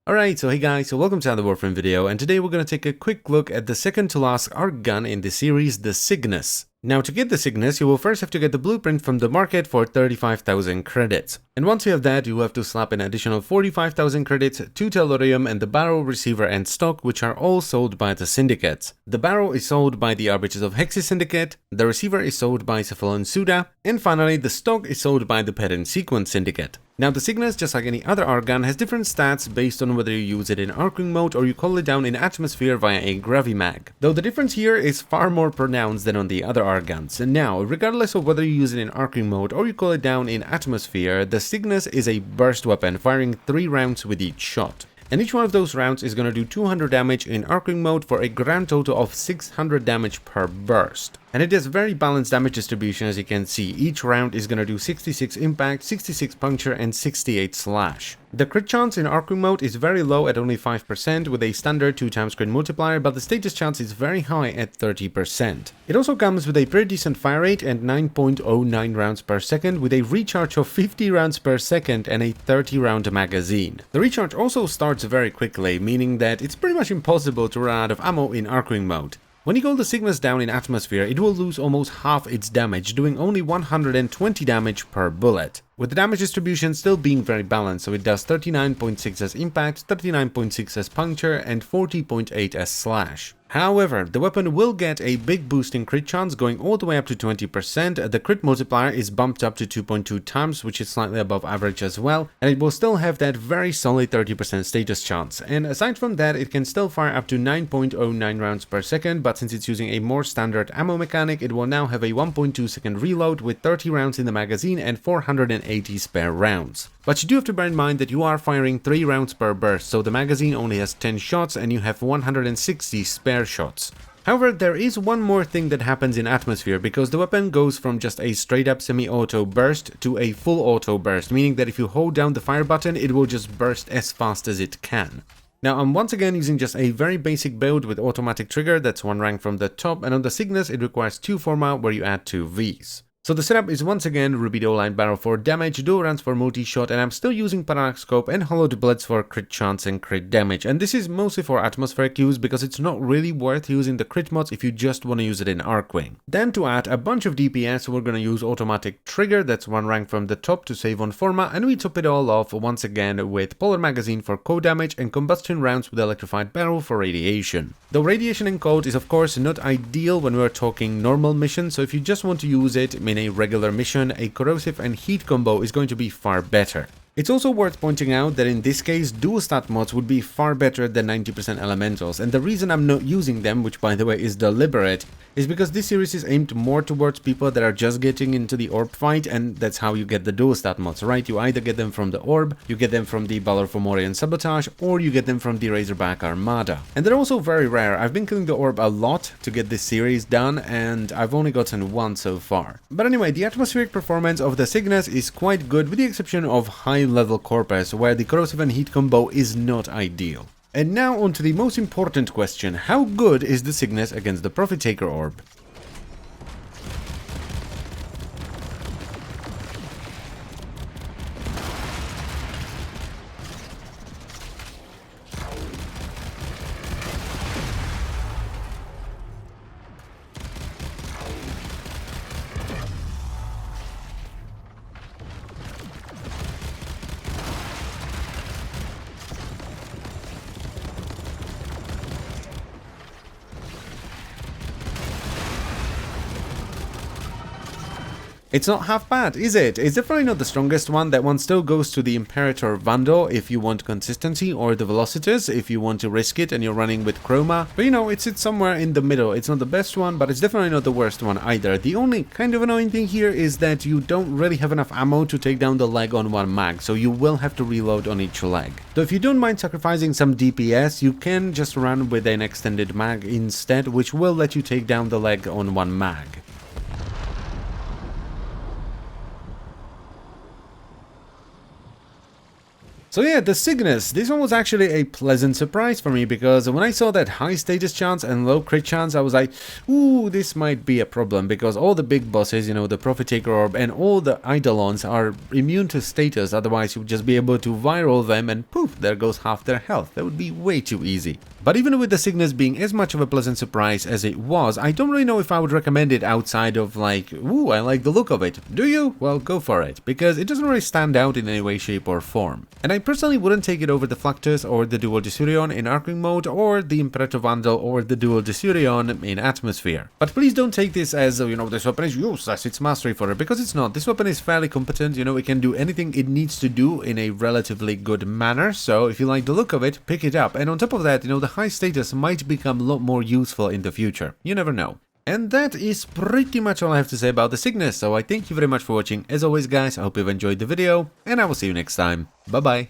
Alright, so hey guys, so welcome to another Warframe video, and today we're going to take a quick look at the second to last arc gun in the series, the Cygnas. Now to get the Cygnas, you will first have to get the blueprint from the market for 35,000 credits. And once you have that, you have to slap an additional 45,000 credits to Tellurium and the barrel, receiver and stock, which are all sold by the syndicates. The barrel is sold by the Arbiters of Hexis Syndicate, the receiver is sold by Cephalon and Suda, and finally the stock is sold by the Pattern Sequence Syndicate. Now the Cygnas, just like any other arc gun, has different stats based on whether you use it in arcing mode or you call it down in atmosphere via a gravimag. Though the difference here is far more pronounced than on the other arc guns. And now, regardless of whether you use it in arcing mode or you call it down in atmosphere, the Cygnas is a burst weapon firing 3 rounds with each shot. And each one of those rounds is going to do 200 damage in arcing mode for a grand total of 600 damage per burst. And it has very balanced damage distribution, as you can see. Each round is going to do 66 impact, 66 puncture and 68 slash. The crit chance in arcing mode is very low at only 5% with a standard 2x crit multiplier, but the status chance is very high at 30%. It also comes with a pretty decent fire rate and 9.09 rounds per second with a recharge of 50 rounds per second and a 30 round magazine. The recharge also starts very quickly, meaning that it's pretty much impossible to run out of ammo in arcing mode. When you go the Cygnas down in atmosphere, it will lose almost half its damage, doing only 120 damage per bullet, with the damage distribution still being very balanced, so it does 39.6 as impact, 39.6 as puncture, and 40.8 as slash. However, the weapon will get a big boost in crit chance, going all the way up to 20%, the crit multiplier is bumped up to 2.2 times, which is slightly above average as well, and it will still have that very solid 30% status chance. And aside from that, it can still fire up to 9.09 rounds per second, but since it's using a more standard ammo mechanic, it will now have a 1.2 second reload with 30 rounds in the magazine and 480 spare rounds. But you do have to bear in mind that you are firing 3 rounds per burst, so the magazine only has 10 shots and you have 160 spare shots. However, there is one more thing that happens in atmosphere, because the weapon goes from just a straight up semi-auto burst to a full auto burst, meaning that if you hold down the fire button, it will just burst as fast as it can. Now I'm once again using just a very basic build with automatic trigger, that's 1 rank from the top, and on the Cygnas it requires 2 Forma where you add 2 Vs. So the setup is once again Rubido line barrel for damage, dual rounds for multi-shot, and I'm still using parallax scope and hollowed blades for crit chance and crit damage. And this is mostly for atmospheric use because it's not really worth using the crit mods if you just want to use it in Arcwing. Then to add a bunch of DPS, we're going to use automatic trigger, that's 1 rank from the top to save on Forma, and we top it all off once again with polar magazine for cold damage and combustion rounds with electrified barrel for radiation. Though radiation in cold is of course not ideal when we're talking normal missions, so if you just want to use it in a regular mission, a corrosive and heat combo is going to be far better. It's also worth pointing out that in this case, dual stat mods would be far better than 90% elementals, and the reason I'm not using them, which by the way is deliberate, is because this series is aimed more towards people that are just getting into the orb fight, and that's how you get the dual stat mods, right? You either get them from the orb, you get them from the Balor Fomorian Sabotage, or you get them from the Razorback Armada. And they're also very rare. I've been killing the orb a lot to get this series done, and I've only gotten 1 so far. But anyway, the atmospheric performance of the Cygnas is quite good, with the exception of high-level corpus, where the corrosive and heat combo is not ideal. And now on to the most important question: how good is the Cygnas against the Profit Taker orb? It's not half bad, is it? It's definitely not the strongest one. That one still goes to the Imperator Vandal if you want consistency, or the Velocitus if you want to risk it and you're running with Chroma. But you know, it sits somewhere in the middle. It's not the best one, but it's definitely not the worst one either. The only kind of annoying thing here is that you don't really have enough ammo to take down the leg on 1 mag, so you will have to reload on each leg. Though if you don't mind sacrificing some DPS, you can just run with an extended mag instead, which will let you take down the leg on 1 mag. So yeah, the Cygnas, this one was actually a pleasant surprise for me, because when I saw that high status chance and low crit chance, I was like, ooh, this might be a problem, because all the big bosses, you know, the Prophet Taker Orb and all the Eidolons are immune to status, otherwise you would just be able to viral them and poof, there goes half their health. That would be way too easy. But even with the Cygnas being as much of a pleasant surprise as it was, I don't really know if I would recommend it outside of like, ooh, I like the look of it. Do you? Well, go for it, because it doesn't really stand out in any way, shape or form. And I personally wouldn't take it over the Fluctus or the Dual Desurion in Arcing mode, or the Imperator Vandal or the Dual Desurion in Atmosphere. But please don't take this as, you know, this weapon is useless, it's mastery for it, because it's not. This weapon is fairly competent, you know, it can do anything it needs to do in a relatively good manner, so if you like the look of it, pick it up. And on top of that, you know, the high status might become a lot more useful in the future. You never know. And that is pretty much all I have to say about the Cygnas, so I thank you very much for watching. As always guys, I hope you've enjoyed the video, and I will see you next time. Bye bye.